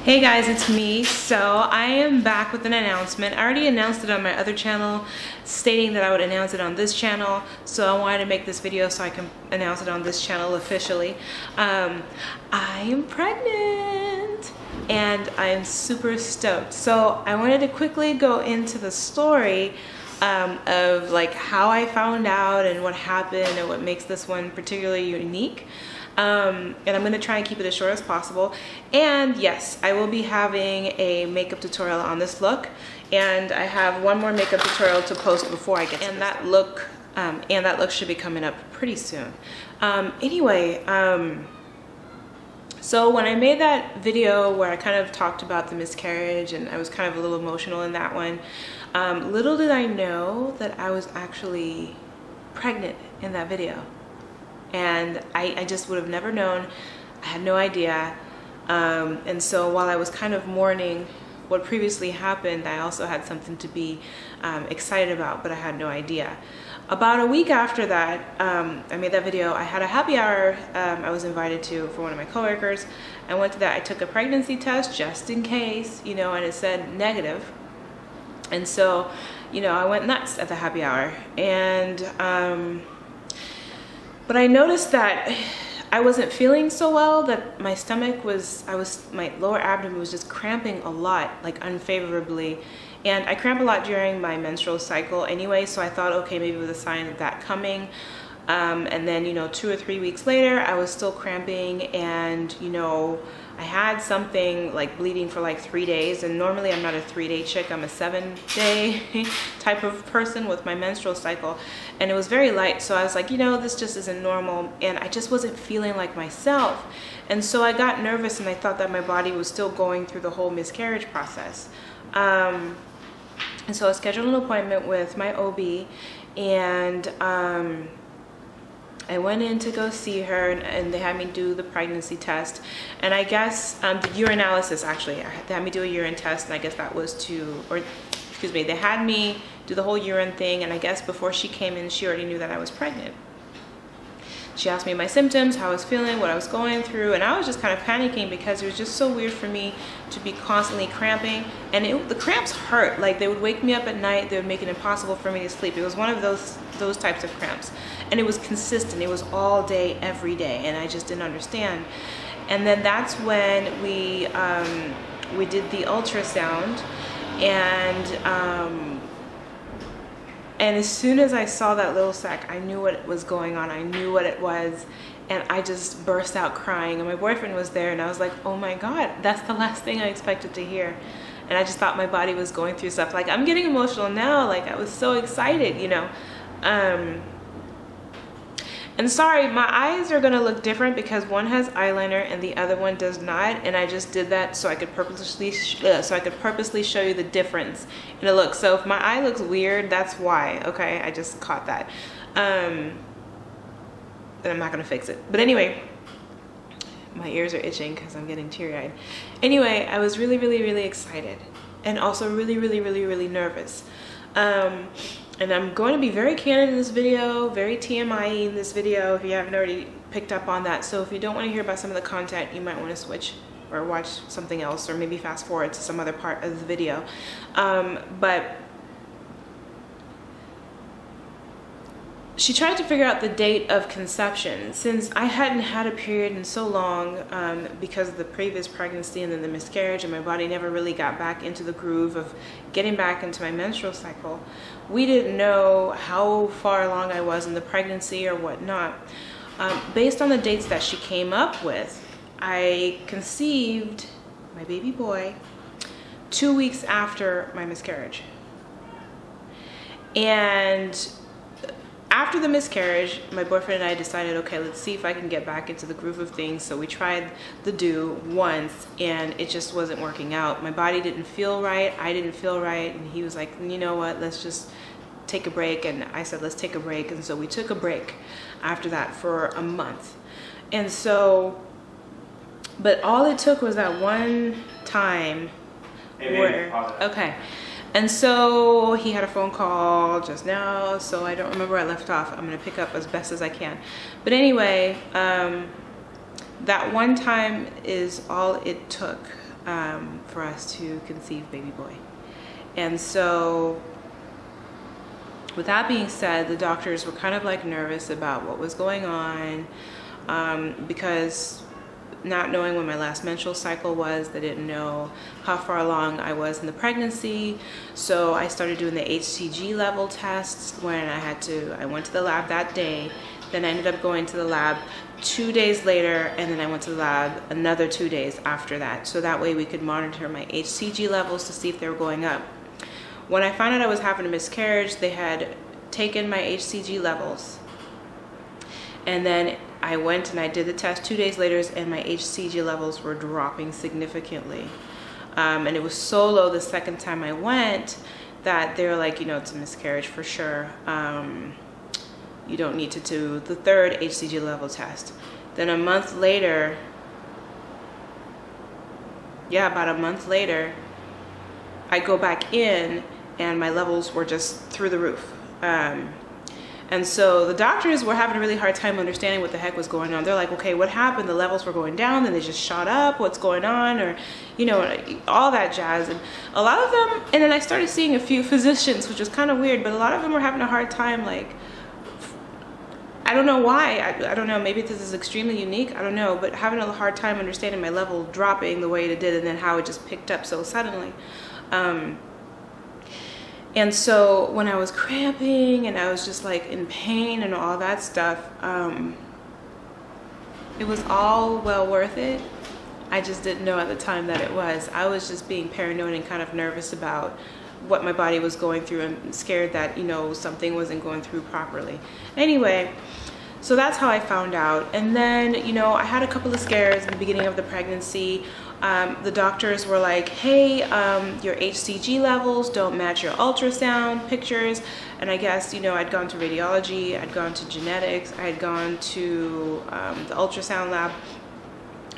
Hey guys, it's me. So I am back with an announcement. I already announced it on my other channel, stating that I would announce it on this channel. So I wanted to make this video so I can announce it on this channel officially. I am pregnant and I am super stoked. So I wanted to quickly go into the story of like how I found out and what happened and what makes this one particularly unique. And I'm going to try and keep it as short as possible. And yes, I will be having a makeup tutorial on this look, and I have one more makeup tutorial to post before I get to that look, and that look should be coming up pretty soon. So when I made that video where I kind of talked about the miscarriage and I was kind of a little emotional in that one, little did I know that I was actually pregnant in that video. And I just would have never known. I had no idea. And so while I was kind of mourning what previously happened, I also had something to be excited about, but I had no idea. About a week after that, I made that video. I had a happy hour I was invited to for one of my coworkers. I went to that. I took a pregnancy test just in case, you know, and it said negative. And so, you know, I went nuts at the happy hour. And but I noticed that I wasn't feeling so well, that my stomach was, my lower abdomen was just cramping a lot, like unfavorably. And I cramp a lot during my menstrual cycle anyway, so I thought, okay, maybe it was a sign of that coming. And then, you know, 2 or 3 weeks later, I was still cramping, and, you know, I had something like bleeding for like 3 days, and normally I'm not a 3-day chick, I'm a 7-day type of person with my menstrual cycle, and it was very light. So I was like, you know, this just isn't normal, and I just wasn't feeling like myself. And so I got nervous, and I thought that my body was still going through the whole miscarriage process. And so I scheduled an appointment with my OB, and I went in to go see her, and they had me do the pregnancy test. And I guess the urinalysis, actually, they had me do a urine test, and I guess that was they had me do the whole urine thing, and I guess before she came in, she already knew that I was pregnant. She asked me my symptoms, how I was feeling, what I was going through, and I was just kind of panicking because it was just so weird for me to be constantly cramping. And the cramps hurt. Like, they would wake me up at night, they would make it impossible for me to sleep. It was one of those types of cramps. And it was consistent. It was all day, every day, and I just didn't understand. And then that's when we did the ultrasound, and as soon as I saw that little sac, I knew what was going on. I knew what it was, and I just burst out crying. And my boyfriend was there, and I was like, oh my God, that's the last thing I expected to hear. And I just thought my body was going through stuff. Like, I'm getting emotional now. Like, I was so excited, you know. And sorry, my eyes are gonna look different because one has eyeliner and the other one does not, and I just did that so I could purposely show you the difference in the look. So if my eye looks weird, that's why. Okay, I just caught that. But I'm not gonna fix it. But anyway, my ears are itching because I'm getting teary-eyed. Anyway, I was really, really, really excited, and also really, really, really, really nervous. And I'm going to be very candid in this video, very TMI in this video, if you haven't already picked up on that. So if you don't want to hear about some of the content, you might want to switch or watch something else, or maybe fast forward to some other part of the video. But she tried to figure out the date of conception. Since I hadn't had a period in so long because of the previous pregnancy and then the miscarriage, and my body never really got back into the groove of getting back into my menstrual cycle, we didn't know how far along I was in the pregnancy or whatnot. Based on the dates that she came up with, I conceived my baby boy 2 weeks after my miscarriage. And after the miscarriage, my boyfriend and I decided, okay, let's see if I can get back into the groove of things. So we tried the do once, and it just wasn't working out. My body didn't feel right, I didn't feel right, and he was like, you know what, let's just take a break. And I said, let's take a break. And so we took a break after that for a month. And so, but all it took was that one time where, okay. And so he had a phone call just now, so I don't remember where I left off. I'm gonna pick up as best as I can. But anyway, that one time is all it took. for us to conceive baby boy. And so with that being said, the doctors were kind of like nervous about what was going on, because not knowing when my last menstrual cycle was, they didn't know how far along I was in the pregnancy. So I started doing the HCG level tests when I went to the lab that day. Then I ended up going to the lab 2 days later, and then I went to the lab another 2 days after that. So that way we could monitor my HCG levels to see if they were going up. When I found out I was having a miscarriage, they had taken my HCG levels, and then I went and I did the test 2 days later, and my HCG levels were dropping significantly. And it was so low the second time I went that they were like, you know, it's a miscarriage for sure. You don't need to do the third HCG level test. Then a month later, about a month later, I go back in and my levels were just through the roof. And so the doctors were having a really hard time understanding what the heck was going on. They're like, okay, what happened? The levels were going down, then they just shot up. What's going on? Or, you know, all that jazz. And a lot of them, and then I started seeing a few physicians, which was kind of weird, but a lot of them were having a hard time, like, I don't know why. I don't know. Maybe this is extremely unique. I don't know. But having a hard time understanding my level dropping the way it did, and then how it just picked up so suddenly. And so when I was cramping and I was just like in pain and all that stuff, it was all well worth it. I just didn't know at the time that it was. I was just being paranoid and kind of nervous about what my body was going through and scared that, you know, something wasn't going through properly. Anyway, so that's how I found out. And then, you know, I had a couple of scares in the beginning of the pregnancy. The doctors were like, hey, your HCG levels don't match your ultrasound pictures. And I guess, you know, I'd gone to radiology, I'd gone to genetics, I had gone to the ultrasound lab.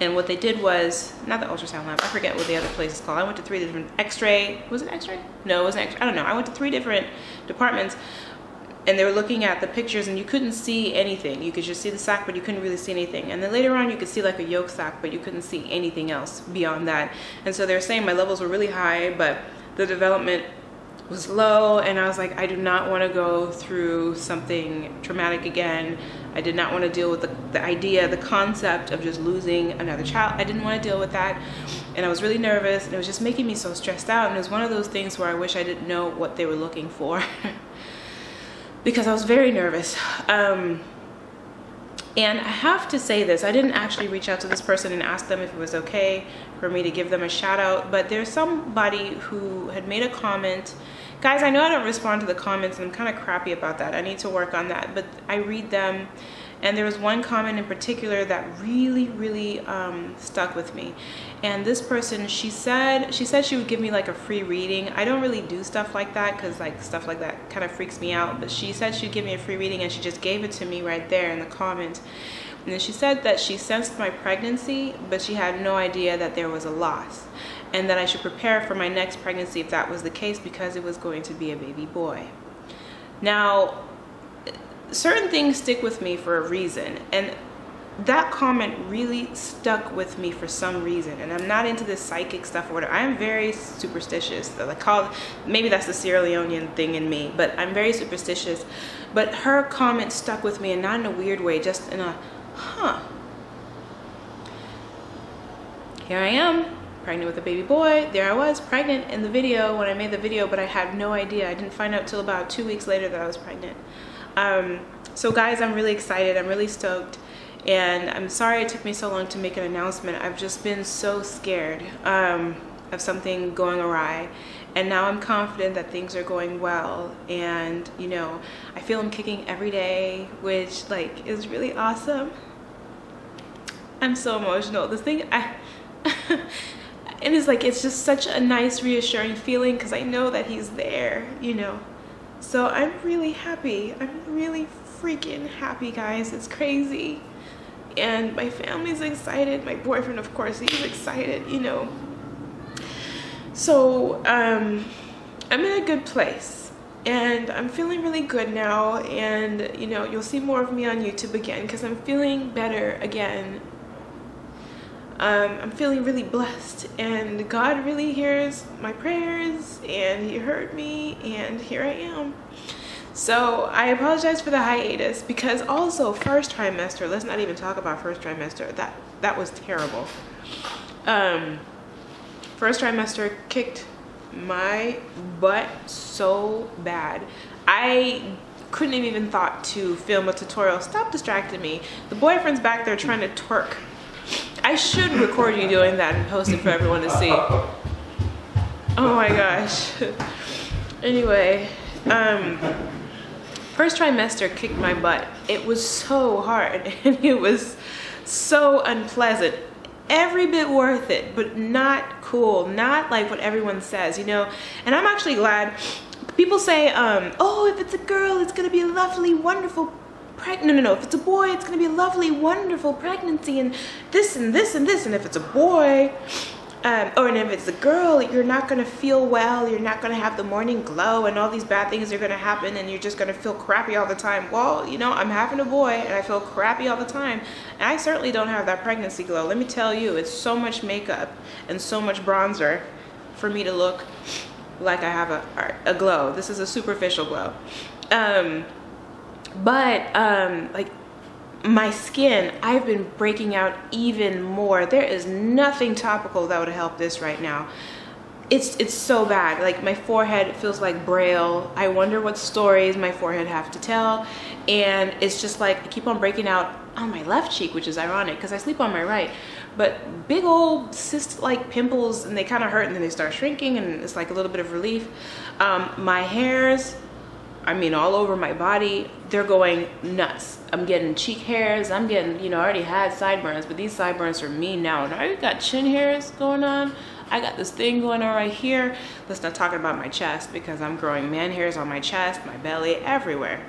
And what they did was, not the ultrasound lab, I forget what the other place is called. I went to 3 different X-ray, was it X-ray? No, it wasn't X-ray, I don't know. I went to 3 different departments, and they were looking at the pictures and you couldn't see anything. You could just see the sac, but you couldn't really see anything. And then later on you could see like a yolk sac, but you couldn't see anything else beyond that. And so they were saying my levels were really high, but the development was low, and I was like, I do not want to go through something traumatic again. I did not want to deal with the idea, the concept of just losing another child. I didn't want to deal with that, and I was really nervous, and it was just making me so stressed out. And it was one of those things where I wish I didn't know what they were looking for because I was very nervous. And I have to say this, I didn't actually reach out to this person and ask them if it was okay for me to give them a shout out, but there's somebody who had made a comment. Guys, I know I don't respond to the comments, and I'm kind of crappy about that. I need to work on that, but I read them. And there was one comment in particular that really stuck with me. And this person, she said she would give me like a free reading. I don't really do stuff like that because like stuff like that kind of freaks me out. But she said she'd give me a free reading, and she just gave it to me right there in the comment. And then she said that she sensed my pregnancy, but she had no idea that there was a loss, and that I should prepare for my next pregnancy if that was the case, because it was going to be a baby boy. Now, certain things stick with me for a reason, and that comment really stuck with me for some reason. And I'm not into this psychic stuff or whatever. I am very superstitious. Maybe that's the Sierra Leonean thing in me, but I'm very superstitious. But her comment stuck with me, and not in a weird way, just in a, here I am, pregnant with a baby boy. There I was, pregnant in the video when I made the video, but I had no idea. I didn't find out till about 2 weeks later that I was pregnant. So guys, I'm really excited. I'm really stoked. And I'm sorry it took me so long to make an announcement. I've just been so scared of something going awry. And now I'm confident that things are going well. And, you know, I feel I'm kicking every day, which, like, is really awesome. I'm so emotional. This thing, it is like, it's just such a nice, reassuring feeling because I know that he's there, you know. So I'm really happy. I'm really freaking happy, guys. It's crazy. And my family's excited. My boyfriend, of course, he's excited, you know. So I'm in a good place, and I'm feeling really good now. And, you know, you'll see more of me on YouTube again because I'm feeling better again. I'm feeling really blessed, and God really hears my prayers, and he heard me, and here I am. So I apologize for the hiatus, because also first trimester, let's not even talk about first trimester. That was terrible. First trimester kicked my butt so bad. I couldn't have even thought to film a tutorial. Stop distracting me. The boyfriend's back there trying to twerk. I should record you doing that and post it for everyone to see. Oh my gosh. Anyway, first trimester kicked my butt. It was so hard and it was so unpleasant. Every bit worth it, but not cool. Not like what everyone says, you know? And I'm actually glad. People say, oh, if it's a girl, it's gonna be a lovely, wonderful no, if it's a boy, it's gonna be a lovely, wonderful pregnancy, and this and this and this. And if it's a boy, and if it's a girl, you're not gonna feel well, you're not gonna have the morning glow, and all these bad things are gonna happen, and you're just gonna feel crappy all the time. Well, you know, I'm having a boy, and I feel crappy all the time, and I certainly don't have that pregnancy glow. Let me tell you, it's so much makeup and so much bronzer for me to look like I have a glow. This is a superficial glow. Like my skin, I've been breaking out even more. There is nothing topical that would help this right now. It's so bad. Like my forehead feels like Braille. I wonder what stories my forehead have to tell. And it's just like I keep on breaking out on my left cheek, which is ironic because I sleep on my right. But big old cyst-like pimples, and they kind of hurt, and then they start shrinking, and it's like a little bit of relief. My hairs, I mean, all over my body, they're going nuts. I'm getting cheek hairs. I'm getting, you know, I already had sideburns, but these sideburns are mean now. And I got chin hairs going on. I got this thing going on right here. Let's not talk about my chest, because I'm growing man hairs on my chest, my belly, everywhere.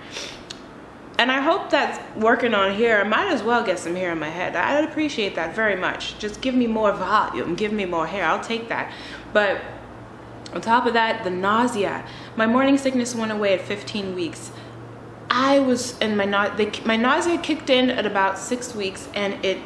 And I hope that's working on here. I might as well get some hair in my head. I'd appreciate that very much. Just give me more volume, give me more hair. I'll take that. But on top of that, the nausea. My morning sickness went away at 15 weeks. I was, and my nausea kicked in at about 6 weeks, and it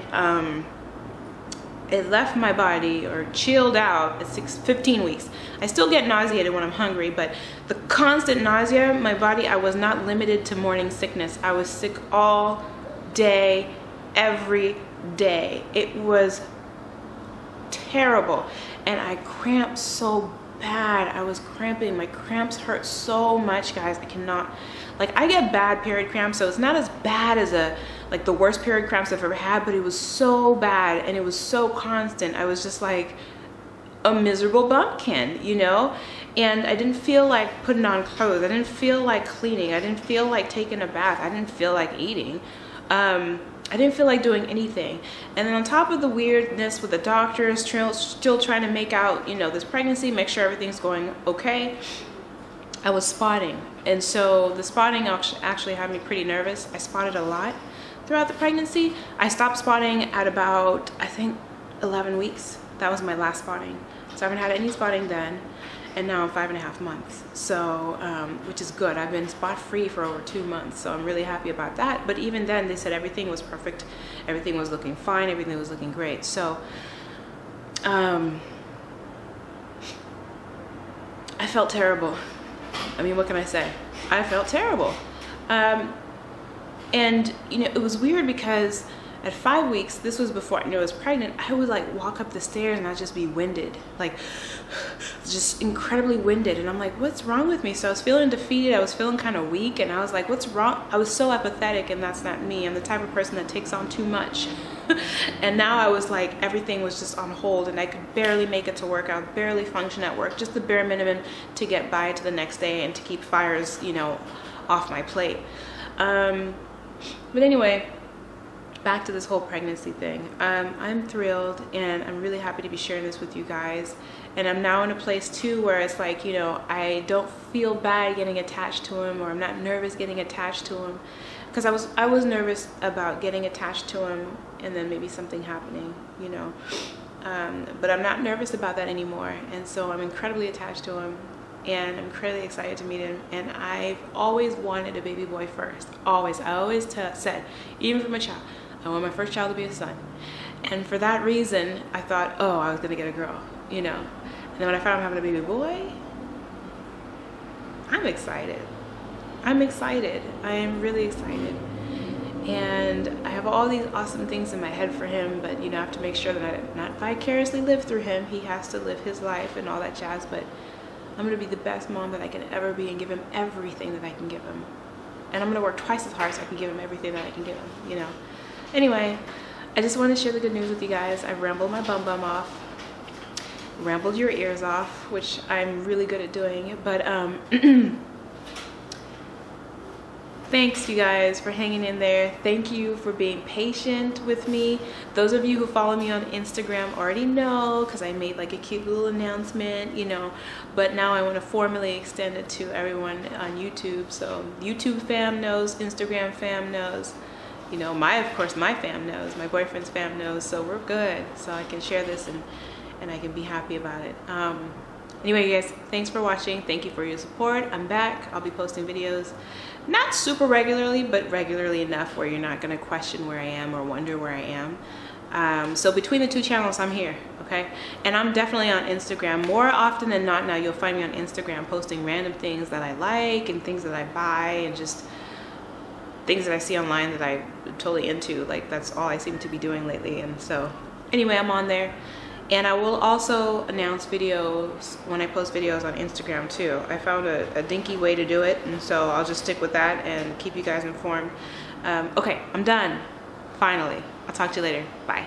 left my body, or chilled out at 15 weeks. I still get nauseated when I'm hungry, but the constant nausea, my body, I was not limited to morning sickness. I was sick all day, every day. It was terrible, and I cramped so bad. I was cramping. My cramps hurt so much, guys. I cannot, like, I get bad period cramps, so it's not as bad as like the worst period cramps I've ever had, but it was so bad, and it was so constant. I was just like a miserable bumpkin, you know? And I didn't feel like putting on clothes. I didn't feel like cleaning. I didn't feel like taking a bath. I didn't feel like eating. I didn't feel like doing anything. And then on top of the weirdness with the doctors still trying to make out, you know, this pregnancy, make sure everything's going okay, I was spotting. And so the spotting actually had me pretty nervous. I spotted a lot throughout the pregnancy. I stopped spotting at about, I think, 11 weeks. That was my last spotting. So I haven't had any spotting then, and now I'm 5.5 months. So, which is good. I've been spot free for over 2 months, so I'm really happy about that. But even then, they said everything was perfect. Everything was looking fine. Everything was looking great. So, I felt terrible. I mean, what can I say? I felt terrible. And, you know, it was weird because at 5 weeks, this was before I knew I was pregnant, I would like walk up the stairs and I'd just be winded, like just incredibly winded. And I'm like, what's wrong with me? So I was feeling defeated. I was feeling kind of weak, and I was like, what's wrong? I was so apathetic, and that's not me. I'm the type of person that takes on too much. And now I was like, everything was just on hold, and I could barely make it to work. I would barely function at work, just the bare minimum to get by to the next day and to keep fires, you know, off my plate. But anyway, back to this whole pregnancy thing. I'm thrilled, and I'm really happy to be sharing this with you guys. And I'm now in a place too where it's like, you know, I don't feel bad getting attached to him, or I'm not nervous getting attached to him, because I was nervous about getting attached to him and then maybe something happening, you know. But I'm not nervous about that anymore, and so I'm incredibly attached to him, and I'm incredibly excited to meet him. And I've always wanted a baby boy first. Always. I always said, even from a child, I want my first child to be a son. And for that reason, I thought, oh, I was gonna get a girl, you know. And then when I found I'm having a baby boy, I'm excited. I'm excited. I am really excited. And I have all these awesome things in my head for him, but you know, I have to make sure that I not vicariously live through him. He has to live his life and all that jazz, but I'm gonna be the best mom that I can ever be and give him everything that I can give him. And I'm gonna work twice as hard so I can give him everything that I can give him, you know. Anyway, I just want to share the good news with you guys. I've rambled my bum off, rambled your ears off, which I'm really good at doing, but thanks you guys for hanging in there. Thank you for being patient with me. Those of you who follow me on Instagram already know, because I made like a cute little announcement, you know, but now I want to formally extend it to everyone on YouTube. So YouTube fam knows, Instagram fam knows, you know, of course my fam knows, my boyfriend's fam knows, so we're good. So I can share this and I can be happy about it. Anyway, you guys, thanks for watching. Thank you for your support. I'm back. I'll be posting videos, not super regularly, but regularly enough where you're not gonna question where I am or wonder where I am. So between the two channels, I'm here, okay? And I'm definitely on Instagram. More often than not now, you'll find me on Instagram posting random things that I like and things that I buy and just things that I see online that I'm totally into. Like, that's all I seem to be doing lately. And so anyway, I'm on there. And I will also announce videos when I post videos on Instagram too. I found a dinky way to do it, and so I'll just stick with that and keep you guys informed. Okay, I'm done. Finally. I'll talk to you later. Bye.